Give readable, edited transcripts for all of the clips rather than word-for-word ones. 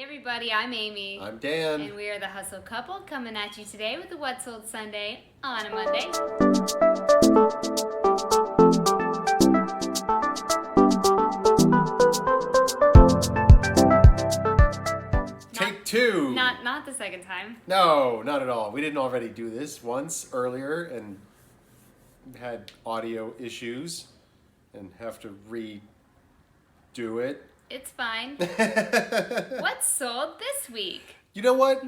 Hey everybody, I'm Amy. I'm Dan. And we are the Hustle Couple coming at you today with the What Sold Sunday on a Monday. Take two. Not the second time. No, not at all. We didn't already do this once earlier and had audio issues and have to redo it. It's fine. What's sold this week? You know what?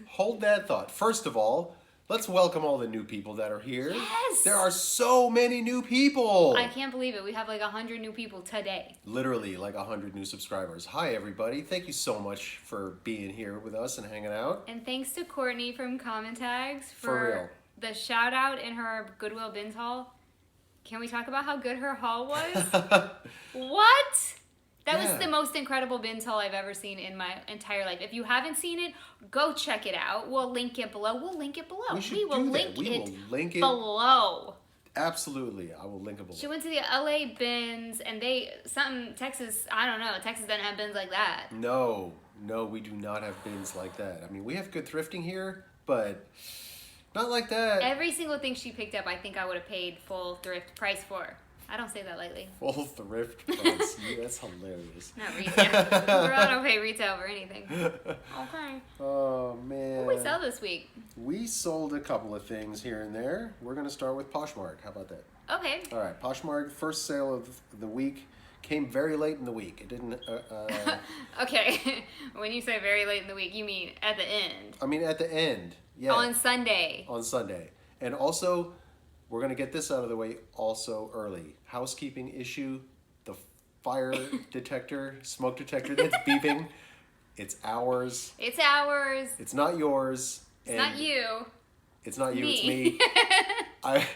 Hold that thought. First of all, let's welcome all the new people that are here. Yes! There are so many new people. I can't believe it. We have like 100 new people today. Literally like 100 new subscribers. Hi everybody. Thank you so much for being here with us and hanging out. And thanks to Courtney from Comment Tags For real. the shout out in her Goodwill Bins haul. Can we talk about how good her haul was? What? That was the most incredible bins haul I've ever seen in my entire life. If you haven't seen it, go check it out. We'll link it below. We will link it below. Absolutely. I will link it below. She went to the LA bins and Texas, I don't know. Texas doesn't have bins like that. No, we do not have bins like that. I mean, we have good thrifting here, but not like that. Every single thing she picked up, I think I would have paid full thrift price for. I don't say that lightly. Full thrift price. Yeah, that's hilarious. Not retail. I don't pay retail for anything. Okay. Oh, man. What did we sell this week? We sold a couple of things here and there. We're going to start with Poshmark. How about that? Okay. All right. Poshmark, first sale of the week, came very late in the week. It didn't... Okay. When you say very late in the week, you mean at the end. I mean, at the end. Yeah. On Sunday. On Sunday. And also... We're going to get this out of the way also early. Housekeeping issue, the fire detector, smoke detector that's beeping. It's ours. It's ours. It's not yours. It's not you. It's not you, it's me. I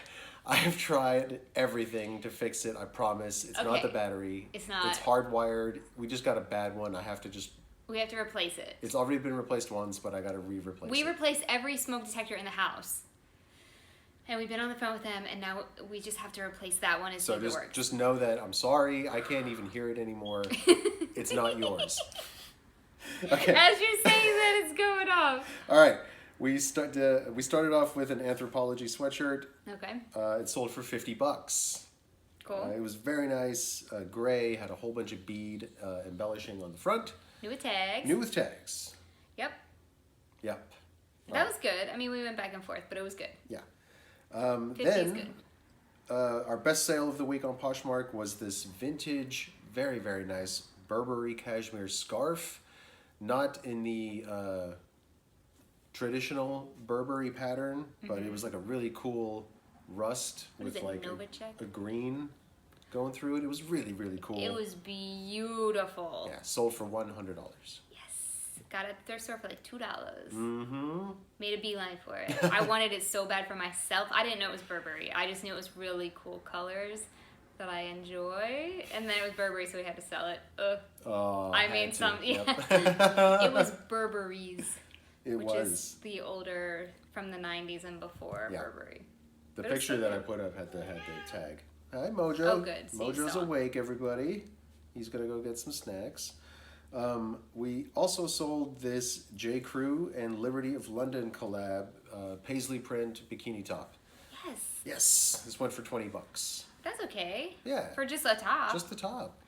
have tried everything to fix it, I promise. It's not the battery. It's not. It's hardwired. We just got a bad one. We have to replace it. It's already been replaced once, but I got to replace it. We replaced every smoke detector in the house. And we've been on the phone with them, and now we just have to replace that one as soon as it works. Just know that I'm sorry. I can't even hear it anymore. It's not yours. Okay. As you're saying that, it's going off. All right. We started off with an Anthropology Sweatshirt. Okay. It sold for $50. Cool. It was very nice. Gray, had a whole bunch of bead embellishing on the front. New with tags. Yep. Yep. That was good. I mean, we went back and forth, but it was good. Yeah. 50 is good. Our best sale of the week on Poshmark was this vintage, very, very nice Burberry cashmere scarf. Not in the traditional Burberry pattern, but it was like a really cool rust with like a green going through it. It was really, really cool. It was beautiful. Yeah, sold for $100. Got it at the thrift store for like $2. Mm-hmm. Made a beeline for it. I wanted it so bad for myself. I didn't know it was Burberry. I just knew it was really cool colors that I enjoy. And then it was Burberry, so we had to sell it. Oh, I made some. Yep. Yeah. It was Burberry's. Which is the older from the 90s and before Burberry. The picture that I put up had the tag. Hi, Mojo. Oh, good. Mojo's awake, everybody. He's going to go get some snacks. We also sold this J. Crew and Liberty of London collab paisley print bikini top. Yes. This went for $20. That's okay. Yeah. For just a top. Just the top.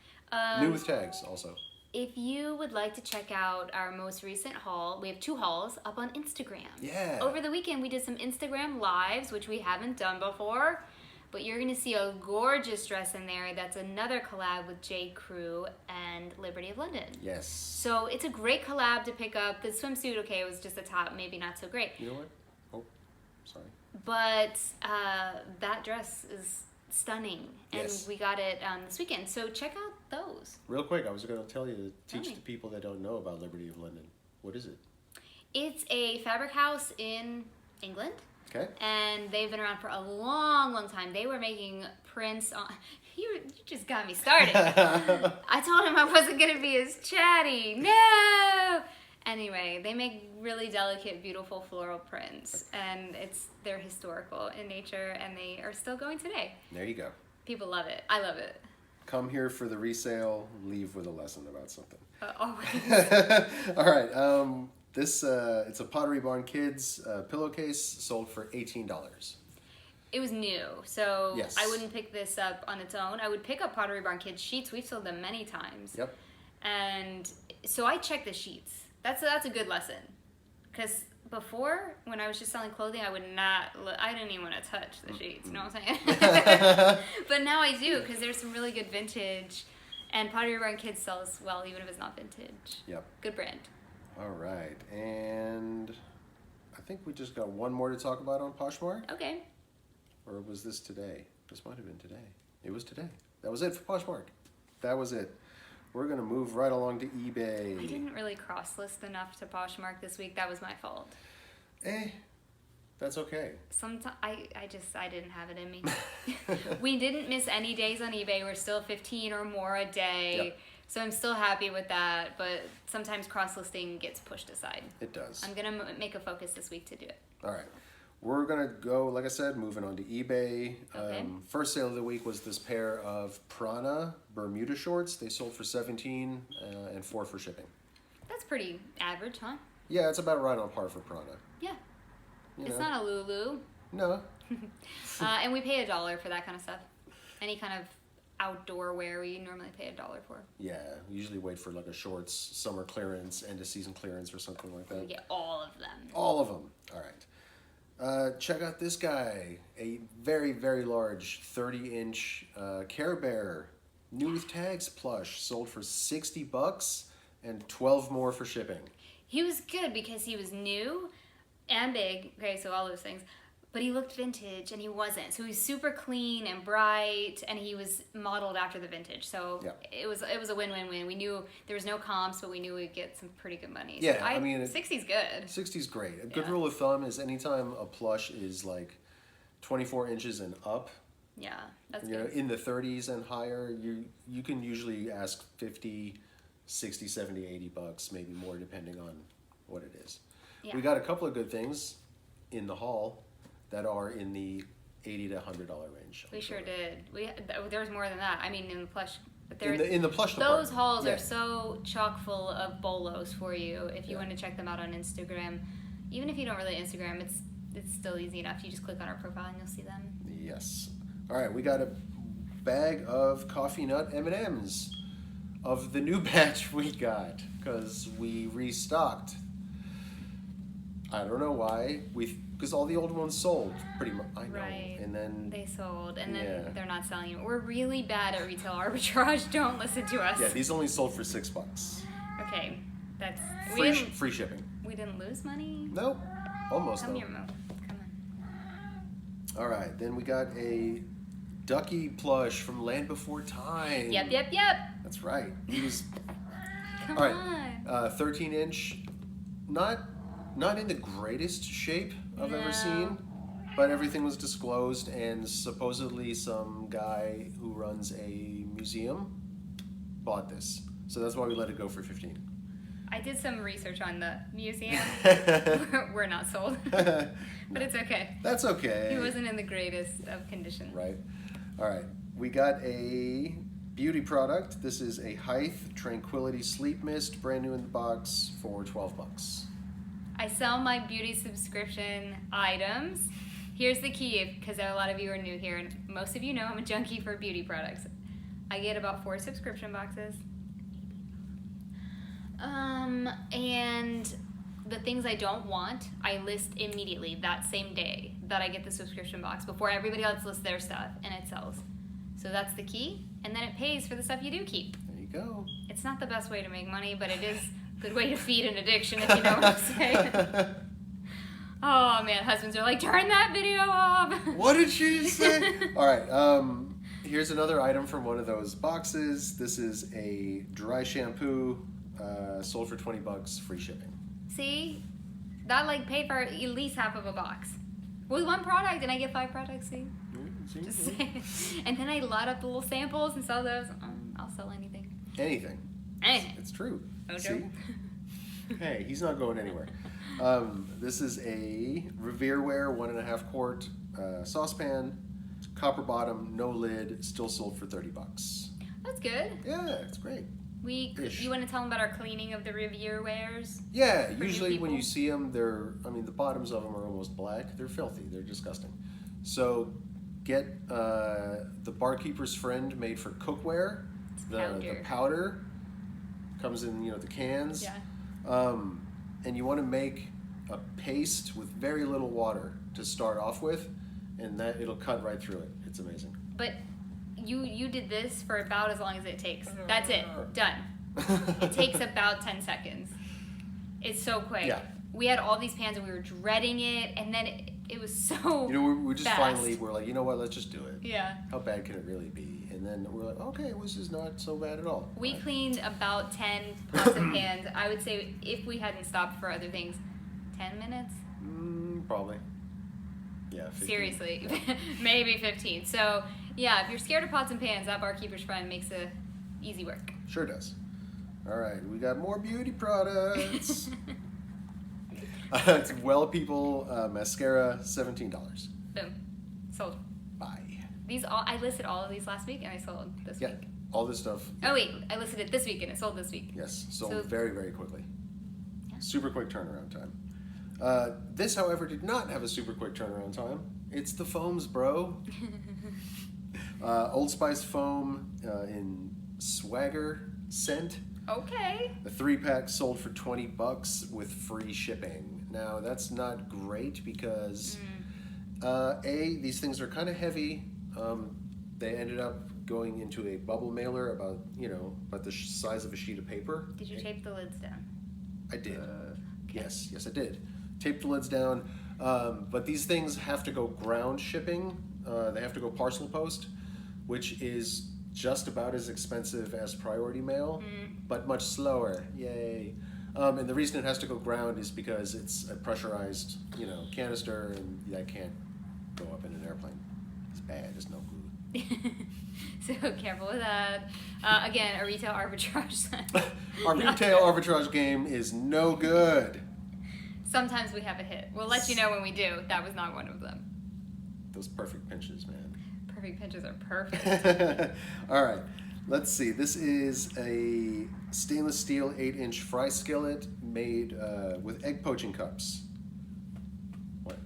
New with tags also. If you would like to check out our most recent haul, we have 2 hauls up on Instagram. Yeah. Over the weekend, we did some Instagram lives, which we haven't done before. But you're going to see a gorgeous dress in there. That's another collab with J. Crew and Liberty of London. Yes. So it's a great collab to pick up. The swimsuit, okay, it was just the top, maybe not so great. You know what? Oh, sorry. But that dress is stunning. And we got it this weekend. So check out those. Real quick, I was going to tell you to teach the people that don't know about Liberty of London. What is it? It's a fabric house in England. Okay. And they've been around for a long, long time. They were making prints on... You just got me started. I told him I wasn't going to be as chatty. No! Anyway, they make really delicate, beautiful floral prints. And they're historical in nature, and they are still going today. There you go. People love it. I love it. Come here for the resale, leave with a lesson about something. Always. All right. This it's a Pottery Barn Kids pillowcase sold for $18. It was new, so Yes. I wouldn't pick this up on its own. I would pick up Pottery Barn Kids sheets. We've sold them many times. Yep. And so I check the sheets. That's a good lesson. Because before, when I was just selling clothing, I would not, I didn't even want to touch the sheets, you know what I'm saying? But now I do, because there's some really good vintage, and Pottery Barn Kids sells well, even if it's not vintage. Yep. Good brand. All right, and I think we just got one more to talk about on Poshmark. Okay. Or was this today? This might have been today. It was today. That was it for Poshmark. That was it. We're going to move right along to eBay. I didn't really cross-list enough to Poshmark this week. That was my fault. That's okay. Sometimes I didn't have it in me. We didn't miss any days on eBay. We're still 15 or more a day. Yep. So I'm still happy with that, but sometimes cross-listing gets pushed aside. It does. I'm going to make a focus this week to do it. All right. We're going to go, like I said, moving on to eBay. Okay. First sale of the week was this pair of Prana Bermuda shorts. They sold for $17 and $4 for shipping. That's pretty average, huh? Yeah, it's about right on par for Prana. Yeah. You It's know? not a Lulu. No. And we pay $1 for that kind of stuff. Any kind of outdoor wear we normally pay $1 for. Yeah, we usually wait for like a shorts summer clearance, end of season clearance or something like that. We get all of them. All of them. All right. Check out this guy. A very, very large 30-inch Care Bear new with tags plush sold for $60 and 12 more for shipping. He was good because he was new and big. Okay, so all those things. But he looked vintage and he wasn't. So he was super clean and bright and he was modeled after the vintage. So Yeah. it was a win-win-win. We knew there was no comps, but we knew we'd get some pretty good money. Yeah, so I mean, 60's good. 60's great. A good Yeah. rule of thumb is anytime a plush is like 24 inches and up, Yeah, that's you know, good. in the 30s and higher, you can usually ask 50, 60, 70, $80, maybe more depending on what it is. Yeah. We got a couple of good things in the haul that are in the $80 to $100 range. We sure did. There was more than that. I mean, in the plush. But In the plush those department. hauls Yeah. are so chock full of bolos for you. If you Yeah. want to check them out on Instagram, even if you don't really Instagram, it's still easy enough. You just click on our profile and you'll see them. Yes. All right, we got a bag of coffee nut M&Ms of the new batch we got because we restocked. I don't know why. Because all the old ones sold pretty much. I know. Right. And then They sold, and then Yeah. they're not selling them. We're really bad at retail arbitrage. Don't listen to us. yeah, these only sold for $6. Okay, that's Free shipping. we didn't lose money. Nope. Almost Come though. here, Mo. Come on. All right, then we got a Ducky plush from Land Before Time. Yep. That's right. He was Come all right. on. 13-inch, not in the greatest shape I've No. ever seen, but everything was disclosed, and supposedly some guy who runs a museum bought this, so that's why we let it go for 15. I did some research on the museum. We're not sold, but it's okay. That's okay. He wasn't in the greatest of condition. Right. All right. We got a beauty product. This is a Hythe Tranquility Sleep Mist, brand new in the box for $12. I sell my beauty subscription items. Here's the key, because a lot of you are new here, and most of you know I'm a junkie for beauty products. I get about 4 subscription boxes. And the things I don't want, I list immediately that same day that I get the subscription box before everybody else lists their stuff, and it sells. So that's the key, and then it pays for the stuff you do keep. There you go. It's not the best way to make money, but it is a good way to feed an addiction, if you know what I'm saying. Oh man, husbands are like, turn that video off. What did she say? All right. Here's another item from one of those boxes. This is a dry shampoo, sold for $20, free shipping. See, that like paid for at least half of a box with one product, and I get 5 products. See, just saying. And then I lot up the little samples and sell those. I'll sell anything. Anything. Anything. It's true. Ojo. See? Hey, he's not going anywhere. This is a Revereware 1.5 quart saucepan, copper bottom, no lid, still sold for $30. That's good. Yeah, it's great. You want to tell them about our cleaning of the review wares? Yeah, usually when you see them, the bottoms of them are almost black. They're filthy. They're disgusting. So get the Barkeeper's Friend made for cookware. The powder comes in, the cans. Yeah. And you want to make a paste with very little water to start off with, and that it'll cut right through it. It's amazing. But you did this for about as long as it takes. That's it. Done. It takes about 10 seconds. It's so quick. Yeah. We had all these pans and we were dreading it, and then it was so we just fast. Finally we're like, you know what, let's just do it. Yeah. How bad can it really be? And then we're like, okay, this is not so bad at all. We cleaned about 10 pots and pans. I would say if we hadn't stopped for other things, 10 minutes? Probably. Yeah, 15. Seriously. Maybe 15. So, yeah, if you're scared of pots and pans, that Barkeeper's Friend makes it easy work. Sure does. All right, we got more beauty products. It's Well People Mascara, $17. Boom. Sold. Bye. I listed all of these last week and I sold this week. Yeah, all this stuff. Oh wait, I listed it this week and it sold this week. Yes, sold very, very quickly. Yeah. Super quick turnaround time. This, however, did not have a super quick turnaround time. It's the foams, bro. Old Spice foam in Swagger scent. Okay. The 3-pack sold for $20 with free shipping. Now that's not great because these things are kind of heavy. They ended up going into a bubble mailer about the size of a sheet of paper. Did you tape the lids down? I did. Okay. Yes, I did. Taped the lids down. But these things have to go ground shipping. They have to go parcel post, which is just about as expensive as priority mail, but much slower. Yay. And the reason it has to go ground is because it's a pressurized, canister, and that can't go up in an airplane. It's bad. It's no good. So careful with that. Again, a retail arbitrage. Our retail arbitrage game is no good. Sometimes we have a hit. We'll let you know when we do. That was not one of them. Those perfect pinches, man. Perfect pinches are perfect. All right, let's see. This is a stainless steel 8-inch fry skillet made with egg poaching cups. What?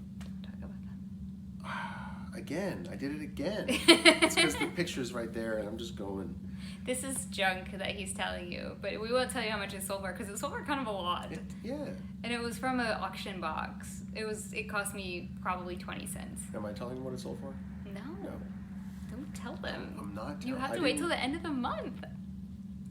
Talk about that. Again, I did it again. It's because the picture's right there, and I'm just going. This is junk that he's telling you, but we won't tell you how much it sold for because it sold for kind of a lot. Yeah. And it was from an auction box. It cost me probably 20 cents. Am I telling them what it sold for? No. No. Don't tell them. I'm not telling. You have to wait till the end of the month.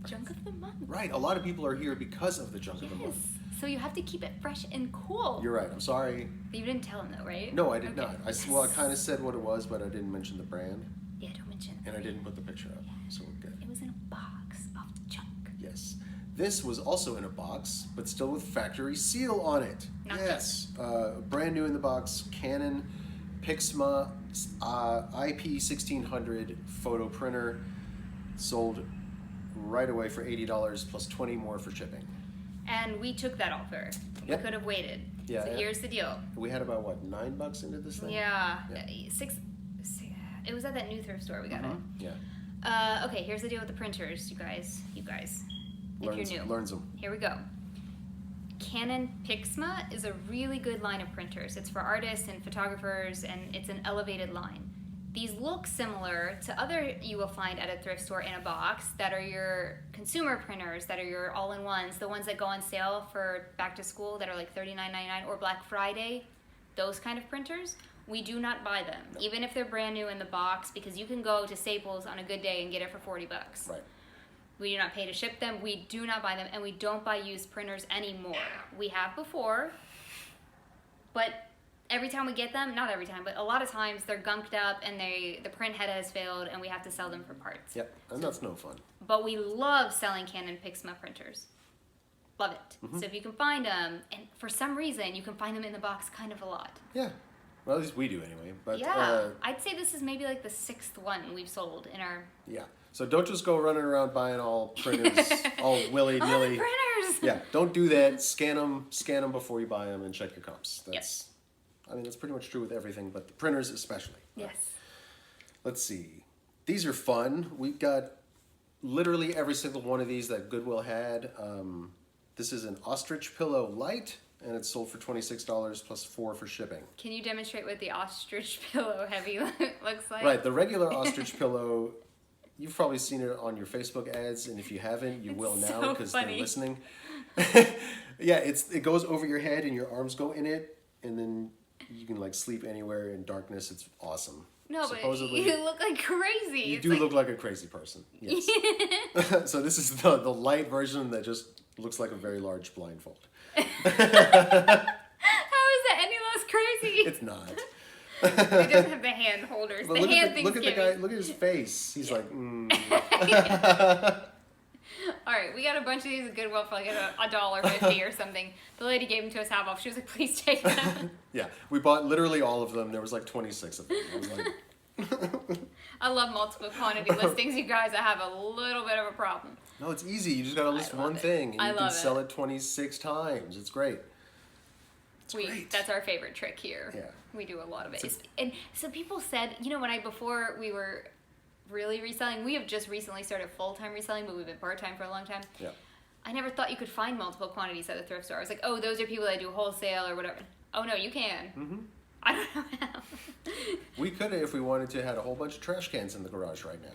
Junk of the month. Right. A lot of people are here because of the junk of the month. So you have to keep it fresh and cool. You're right. I'm sorry. But you didn't tell him though, right? No, I did not. I kind of said what it was, but I didn't mention the brand. Yeah, don't mention it. And I didn't put the picture up. Yeah. So we're good. It was in a box of junk. Yes. This was also in a box, but still with factory seal on it. Not yes. Brand new in the box, Canon Pixma IP1600 photo printer. Sold right away for $80 plus $20 more for shipping. And we took that offer. Yep. We could have waited. Yeah, So yeah. here's the deal. We had about, what, $9 into this thing? Yeah. Six. It was at that new thrift store we got it. Yeah. Okay, here's the deal with the printers, you guys. If Learns, you're new. Learns them. Here we go. Canon Pixma is a really good line of printers. It's for artists and photographers, and it's an elevated line. These look similar to other you will find at a thrift store in a box that are your consumer printers, that are your all-in-ones, the ones that go on sale for back to school that are like $39.99 or Black Friday, those kind of printers. We do not buy them, even if they're brand new in the box, because you can go to Staples on a good day and get it for $40. Right. We do not pay to ship them. We do not buy them, and we don't buy used printers anymore. We have before, but every time we get them, not every time, but a lot of times they're gunked up and the print head has failed and we have to sell them for parts. Yep, and that's no fun. But we love selling Canon Pixma printers. Love it. Mm-hmm. So if you can find them, and for some reason you can find them in the box kind of a lot. Yeah, well at least we do anyway. But yeah, I'd say this is maybe like the 6th one we've sold in our... Yeah, so don't just go running around buying all printers, all willy-nilly. printers! Yeah, don't do that. Scan them before you buy them and check your comps. That's... Yep. I mean, that's pretty much true with everything, but the printers especially. Yes. Let's see. These are fun. We've got literally every single one of these that Goodwill had. This is an Ostrich pillow light, and it's sold for $26 plus $4 for shipping. Can you demonstrate what the Ostrich pillow heavy looks like? Right, the regular Ostrich pillow, you've probably seen it on your Facebook ads, and if you haven't, you will now because they're listening. Yeah, it goes over your head and your arms go in it, and then you can like sleep anywhere in darkness. It's awesome. No, supposedly, but you look like crazy. You do look like a crazy person. Yes. So this is the light version that just looks like a very large blindfold. How is that any less crazy? It's not. It doesn't have the hand holders. But the hand thing's look at the guy. Look at his face. He's like. All right, we got a bunch of these at Goodwill for like $1.50 or something. The lady gave them to us half off. She was like, "Please take them." Yeah, we bought literally all of them. There was like 26 of them. I was like. I love multiple quantity listings, you guys. I have a little bit of a problem. No, it's easy. You just gotta list one thing, and you can sell it 26 times. It's great. Great. That's our favorite trick here. Yeah, we do a lot of it. And so people said, before we were really reselling, we have just recently started full-time reselling, but we've been part-time for a long time. Yeah. I never thought you could find multiple quantities at the thrift store. I was like, oh, those are people that do wholesale or whatever. Oh no, you can. Mm-hmm. I don't know how. We could have, if we wanted to, had a whole bunch of trash cans in the garage right now.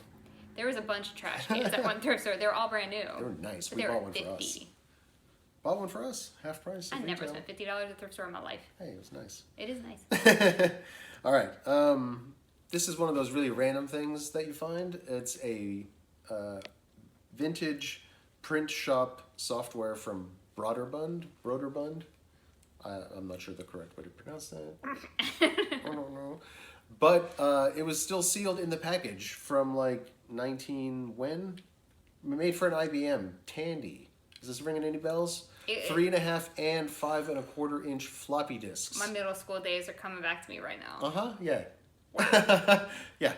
There was a bunch of trash cans at one thrift store. They were all brand new. They were nice. But We they bought were one $50. for us. Bought one for us, half price. I never spent $50 at a thrift store in my life. Hey, it was nice. It is nice. All right. This is one of those really random things that you find. It's a vintage print shop software from Broderbund. I'm not sure the correct way to pronounce that. I don't know. But it was still sealed in the package from like when? Made for an IBM. Tandy. Is this ringing any bells? 3.5 and 5 1/4 inch floppy disks. My middle school days are coming back to me right now. Yeah. Yeah.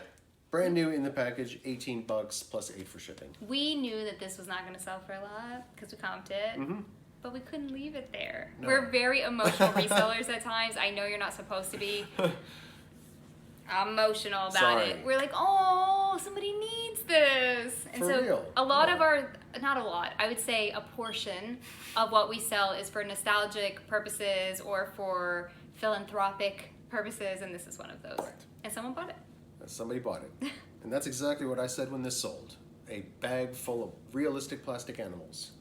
Brand new in the package, $18 plus $8 for shipping. We knew that this was not going to sell for a lot because we comped it. Mm-hmm. But we couldn't leave it there. No. We're very emotional resellers at times. I know you're not supposed to be emotional about it. We're like, oh, somebody needs this. And for so real. A lot of our, not a lot, I would say a portion of what we sell is for nostalgic purposes or for philanthropic purposes, and this is one of those. Correct. And someone bought it. Somebody bought it. And that's exactly what I said when this sold. A bag full of realistic plastic animals.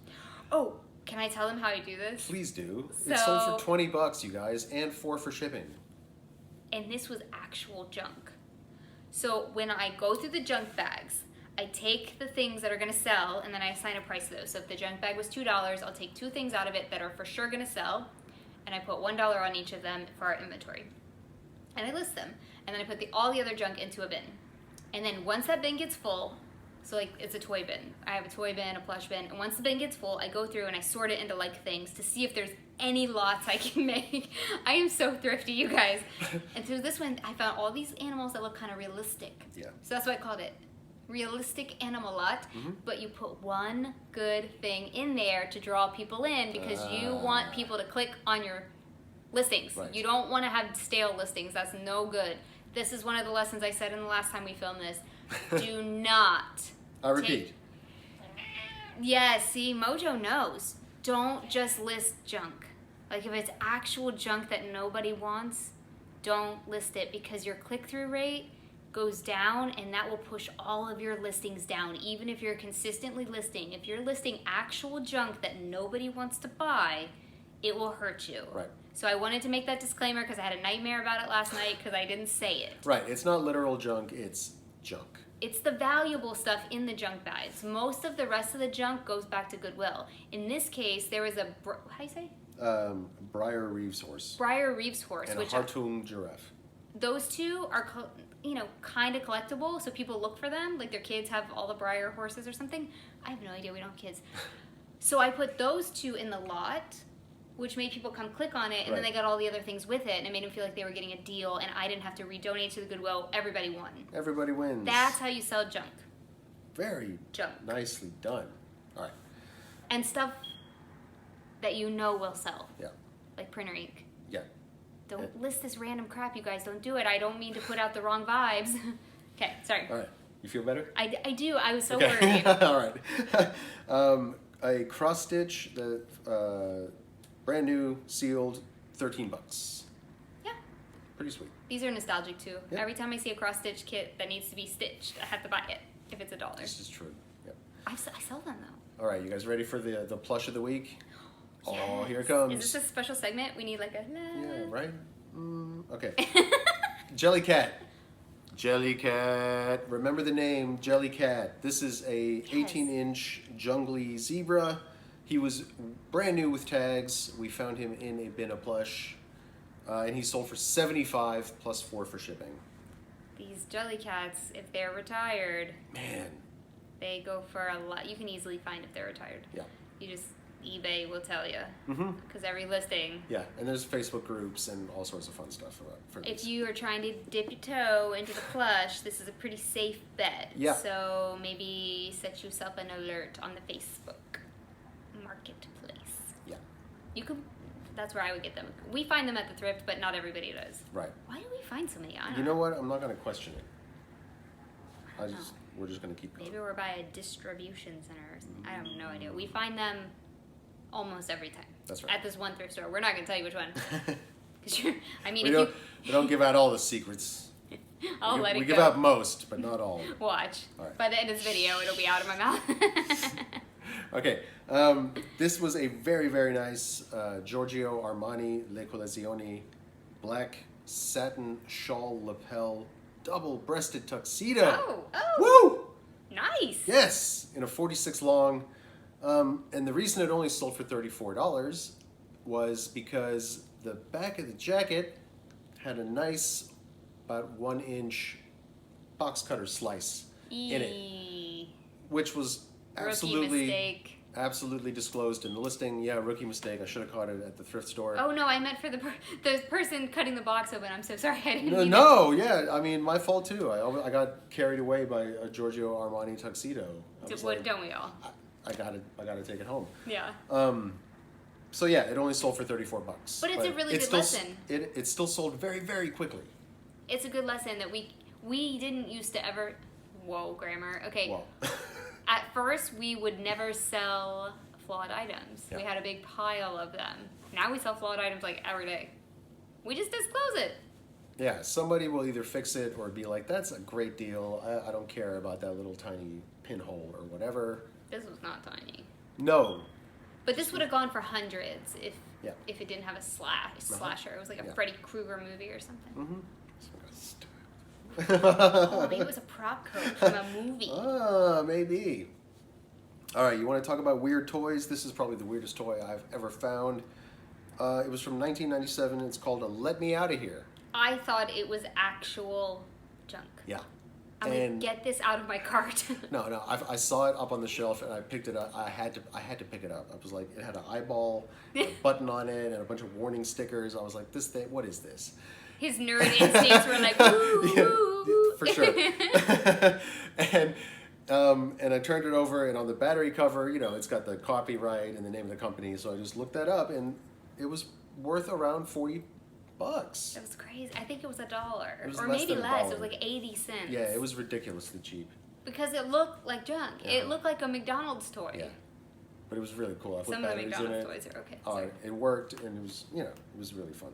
Oh, can I tell them how I do this? Please do. It's sold for $20, you guys, and $4 for shipping. And this was actual junk. So when I go through the junk bags, I take the things that are gonna sell and then I assign a price to those. So if the junk bag was $2, I'll take 2 things out of it that are for sure gonna sell, and I put $1 on each of them for our inventory. And I list them. And then I put all the other junk into a bin. And then once that bin gets full, so like it's a toy bin. I have a toy bin, a plush bin, and once the bin gets full, I go through and I sort it into like things to see if there's any lots I can make. I am so thrifty, you guys. And through this one, I found all these animals that look kind of realistic. Yeah. So that's what I called it. Realistic animal lot, but you put one good thing in there to draw people in because you want people to click on your listings. Right. You don't want to have stale listings. That's no good. This is one of the lessons I said in the last time we filmed this. Do not. I repeat. Yes, see, Mojo knows. Don't just list junk. Like if it's actual junk that nobody wants, don't list it because your click-through rate goes down and that will push all of your listings down. Even if you're consistently listing. If you're listing actual junk that nobody wants to buy, it will hurt you. Right. So I wanted to make that disclaimer because I had a nightmare about it last night because I didn't say it. Right. It's not literal junk. It's junk. It's the valuable stuff in the junk bags. Most of the rest of the junk goes back to Goodwill. In this case, there was a, how do you say? Briar Reeves horse. Briar Reeves horse. And which a Hartung giraffe. Those two are, kind of collectible, so people look for them. Like their kids have all the Briar horses or something. I have no idea. We don't have kids. So I put those 2 in the lot, which made people come click on it, and then they got all the other things with it, and it made them feel like they were getting a deal, and I didn't have to redonate to the Goodwill. Everybody won. Everybody wins. That's how you sell junk. Very nicely done. All right. And stuff that you know will sell. Yeah. Like printer ink. Yeah. Don't list this random crap, you guys. Don't do it. I don't mean to put out the wrong vibes. Okay, sorry. All right. You feel better? I do. I was so Okay. worried. All right. A cross stitch, brand new, sealed, $13. Yeah. Pretty sweet. These are nostalgic too. Yep. Every time I see a cross stitch kit that needs to be stitched, I have to buy it if it's $1. This is true. Yep. I sell them though. All right, you guys ready for the plush of the week? Yes. Oh, here it comes. Is this a special segment? We need like a... Yeah, right? Okay. Jellycat. Jellycat. Remember the name, Jellycat. This is a 18-inch jungly zebra. He was brand new with tags. We found him in a bin of plush. And he sold for $75 plus $4 for shipping. These Jellycats, if they're retired, Man. they go for a lot. You can easily find if they're retired. Yeah. You just... eBay will tell you. Mm-hmm. Because every listing... Yeah, and there's Facebook groups and all sorts of fun stuff for If these. you are trying to dip your toe into the plush, this is a pretty safe bet. Yeah. So maybe set yourself an alert on the Facebook marketplace. Yeah. You could. That's where I would get them. We find them at the thrift, but not everybody does. Right. Why do we find so many? I don't You know what? I'm not going to question it. know. We're just going to keep going. Maybe we're by a distribution center or something. I have no idea. We find them almost every time. That's right. At this one thrift store. We're not going to tell you which one. We don't give out all the secrets. I'll let it go. We give out most, but not all. Watch. All right. By the end of this video, it'll be out of my mouth. Okay. This was a very, very nice Giorgio Armani Le Collezioni black satin shawl lapel double-breasted tuxedo. Oh. Woo! Nice. Yes, in a 46 long. And the reason it only sold for $34 was because the back of the jacket had a nice, about 1-inch box cutter slice in it, which was absolutely disclosed in the listing. Yeah, rookie mistake. I should have caught it at the thrift store. Oh no, I meant for the person cutting the box open. I'm so sorry. I didn't mean Yeah. I mean, my fault too. I got carried away by a Giorgio Armani tuxedo. Don't we all? I gotta take it home. Yeah. So yeah, it only sold for $34. But it's a really good lesson. It still sold very, very quickly. It's a good lesson that we didn't used to ever. Whoa, grammar. Okay. Whoa. At first, we would never sell flawed items. Yeah. We had a big pile of them. Now we sell flawed items like every day. We just disclose it. Yeah, somebody will either fix it or be like, "That's a great deal. I don't care about that little tiny pinhole or whatever." This was not tiny. No. But this would have gone for hundreds if Yeah. it didn't have a slasher. It was like a Yeah. Freddy Krueger movie or something. Mm-hmm. Oh, maybe it was a prop coat from a movie. Maybe. All right, you want to talk about weird toys? This is probably the weirdest toy I've ever found. It was from 1997. It's called a Let Me Outta Here. I thought it was actual junk. Yeah. I'm gonna get this out of my cart. No. I saw it up on the shelf and I picked it up. I had to pick it up. I was like, it had an eyeball, a button on it, and a bunch of warning stickers. I was like, this thing, what is this? His nerd instincts were like, woo, Yeah, woo. for sure. And I turned it over, and on the battery cover, it's got the copyright and the name of the company. So I just looked that up, and it was worth around $40. That was crazy. I think it was $1, or less maybe than less. $1. It was like 80 cents. Yeah, it was ridiculously cheap. Because it looked like junk. Yeah. It looked like a McDonald's toy. Yeah, but it was really cool. I put Some of the batteries McDonald's in it. toys are okay. Oh, Sorry. it worked, and it was it was really fun.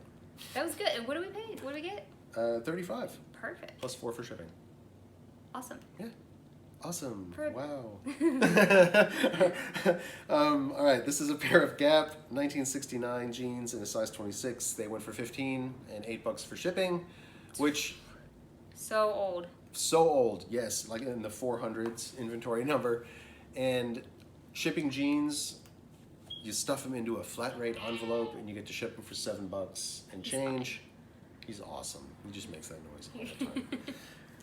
That was good. And what do we pay? What do we get? 35 Perfect. plus 4 for shipping. Awesome. Yeah. Awesome. Per- Wow. All right, this is a pair of Gap 1969 jeans in a size 26. They went for $15 and $8 for shipping, which So old. so old. Yes, like in the 400s inventory number. And shipping jeans, you stuff them into a flat rate envelope and you get to ship them for $7 and change. He's awesome. He just makes that noise all the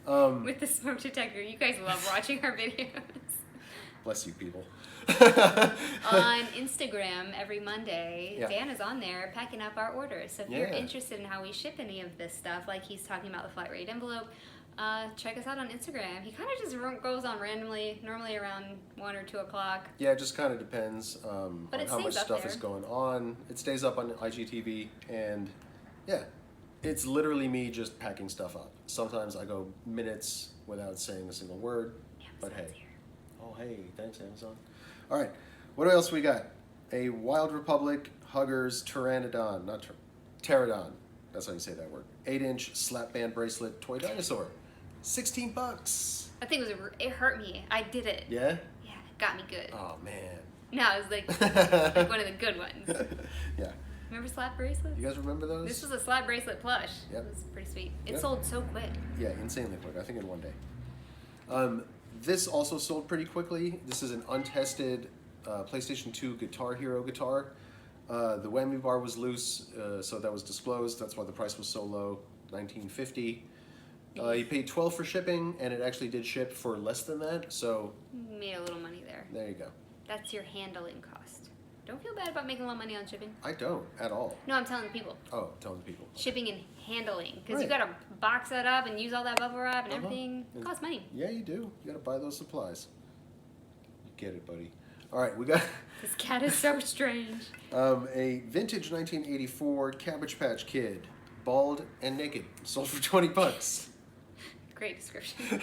time. With the smoke detector. You guys love watching our videos. Bless you, people. On Instagram every Monday, Yeah. Dan is on there packing up our orders. So if you're Yeah. interested in how we ship any of this stuff, like he's talking about the flat rate envelope, check us out on Instagram. He kind of just goes on randomly, normally around 1 or 2 o'clock. Yeah, it just kind of depends on But it how much stays up stuff there. is going on. It stays up on IGTV, and yeah, It's literally me just packing stuff up. Sometimes I go minutes without saying a single word. But hey. Here. Oh, hey, thanks, Amazon. All right, what else we got? A Wild Republic Huggers Pteranodon, not Pterodon. That's how you say that word. 8-inch slap band bracelet toy dinosaur. $16. I think it hurt me. I did it. Yeah? Yeah, it got me good. Oh, man. No, it was like one of the good ones. Yeah. Remember slap bracelets? You guys remember those? This was a slap bracelet plush. Yep. It was pretty sweet. It Yep. sold so quick. Yeah, insanely quick. I think in one day. This also sold pretty quickly. This is an untested PlayStation 2 Guitar Hero guitar. The whammy bar was loose, so that was disclosed. That's why the price was so low, $19.50. You paid $12 for shipping, and it actually did ship for less than that. So Made a little money there. there you go. That's your handling cost. Don't feel bad about making a lot of money on shipping. I don't at all. No, I'm telling the people. Oh, telling the people. Shipping and handling. Because you Right. gotta box that up and use all that bubble wrap and Uh-huh. everything. It costs money. Yeah, you do. You gotta buy those supplies. You get it, buddy. All right, we got This cat is so strange. a vintage 1984 Cabbage Patch Kid, bald and naked, sold for $20. Great description.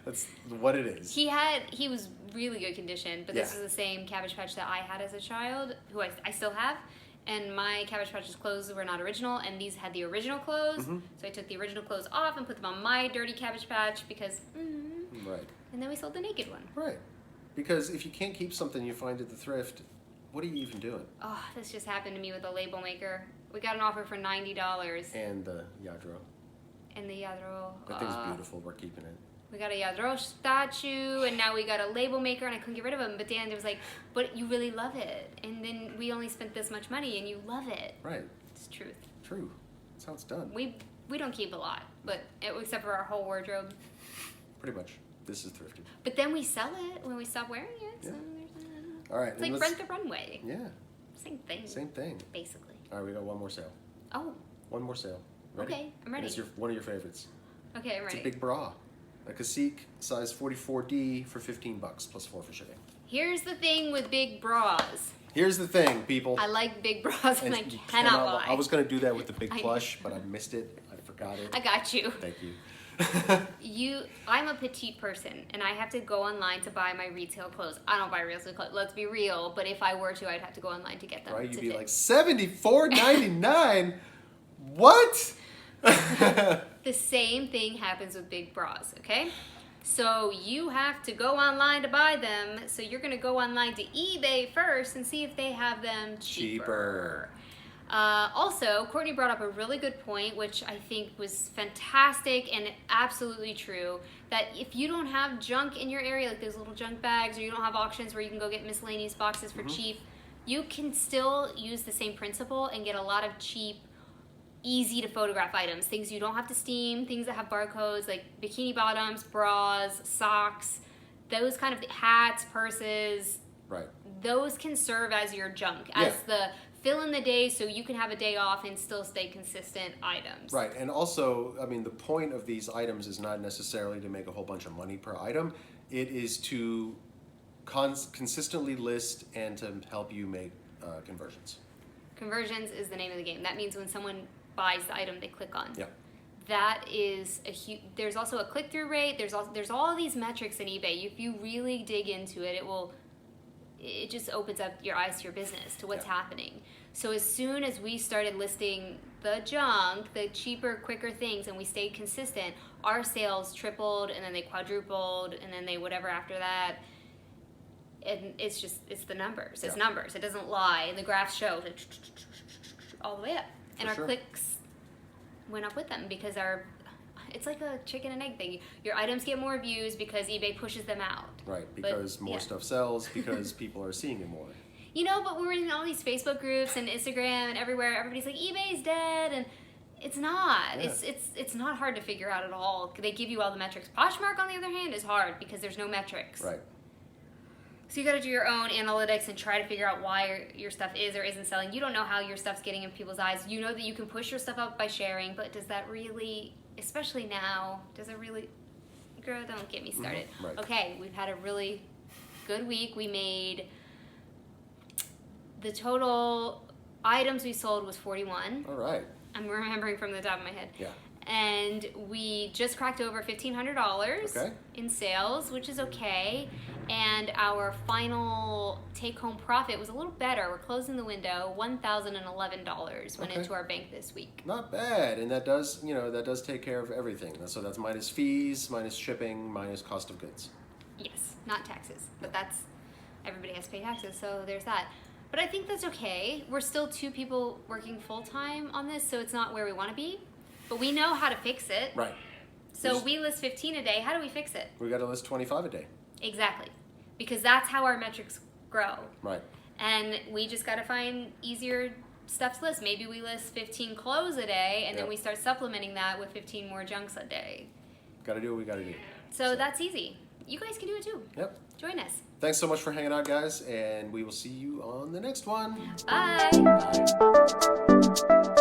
That's what it is. He was really good condition, but this Yeah. is the same Cabbage Patch that I had as a child, who I still have. And my Cabbage Patch's clothes were not original, and these had the original clothes. Mhm. So I took the original clothes off and put them on my dirty Cabbage Patch because, Right. and then we sold the naked one. Right. Because if you can't keep something you find at the thrift, what are you even doing? Oh, this just happened to me with a label maker. We got an offer for $90, And the Yadro. and the Yadro. That thing's beautiful. We're keeping it. We got a Yadro statue, and now we got a label maker, and I couldn't get rid of him. But Dan was like, "But you really love it, and then we only spent this much money, and you love it." Right. It's truth. True. That's how it's done. We don't keep a lot, but except for our whole wardrobe. Pretty much. This is thrifty. But then we sell it when we stop wearing it. So All right. it's like let's- Rent the Runway. Yeah. Same thing. Same thing. Basically. All right, we got one more sale. Oh, One more sale. Ready? okay. I'm ready. It's one of your favorites. Okay, I'm It's ready. a big bra. A Cacique size 44D for $15 plus $4 for shipping. Here's the thing with big bras. Here's the thing, people. I like big bras, and I you cannot lie. I was going to do that with the big I know. plush, but I missed it. I forgot it. I got you. Thank you. I'm a petite person, and I have to go online to buy my retail clothes. I don't buy retail clothes. Let's be real. But if I were to, I'd have to go online to get them. Right? You'd to be fit. like, $74.99? What? The same thing happens with big bras, okay? So you have to go online to buy them. So you're going to go online to eBay first and see if they have them cheaper. Also, Courtney brought up a really good point, which I think was fantastic and absolutely true, that if you don't have junk in your area, like those little junk bags, or you don't have auctions where you can go get miscellaneous boxes for cheap, you can still use the same principle and get a lot of cheap, easy to photograph items, things you don't have to steam, things that have barcodes, like bikini bottoms, bras, socks, those kind of hats, purses. Right. Those can serve as your junk, Yeah. as the fill in the day so you can have a day off and still stay consistent items. Right, and also, I mean, the point of these items is not necessarily to make a whole bunch of money per item. It is to consistently list and to help you make conversions. Conversions is the name of the game. That means when someone buys the item they click on. Yeah. That is a huge. There's also a click-through rate. There's all these metrics in eBay. If you really dig into it, it just opens up your eyes to your business, to what's happening. So as soon as we started listing the junk, the cheaper, quicker things, and we stayed consistent, our sales tripled, and then they quadrupled, and then they whatever after that. And it's the numbers. It's numbers. It doesn't lie. And the graphs show all the way up. And our clicks went up with them because it's like a chicken and egg thing. Your items get more views because eBay pushes them out. Right, because more stuff sells because people are seeing it more. You know, but we're in all these Facebook groups and Instagram and everywhere. Everybody's like, eBay's dead, and it's not. Yeah. It's not hard to figure out at all. They give you all the metrics. Poshmark, on the other hand, is hard because there's no metrics. Right. So you got to do your own analytics and try to figure out why your stuff is or isn't selling. You don't know how your stuff's getting in people's eyes. You know that you can push your stuff up by sharing, but does that really, especially now, does it really? Girl, don't get me started. Right. Okay, we've had a really good week. We made the total items we sold was 41. All right. I'm remembering from the top of my head. Yeah. And we just cracked over $1,500 Okay. in sales, which is okay. And our final take-home profit was a little better. We're closing the window. $1,011 went Okay. into our bank this week. Not bad, and that does, that does take care of everything. So that's minus fees, minus shipping, minus cost of goods. Yes, not taxes, but that's, everybody has to pay taxes, so there's that. But I think that's okay. We're still 2 people working full-time on this, so it's not where we want to be. But we know how to fix it. Right. So we list 15 a day. How do we fix it? We got to list 25 a day. Exactly. Because that's how our metrics grow. Right. And we just got to find easier stuff to list. Maybe we list 15 clothes a day, and then we start supplementing that with 15 more junks a day. Got to do what we got to do. So that's easy. You guys can do it too. Yep. Join us. Thanks so much for hanging out, guys, and we will see you on the next one. Bye. Bye.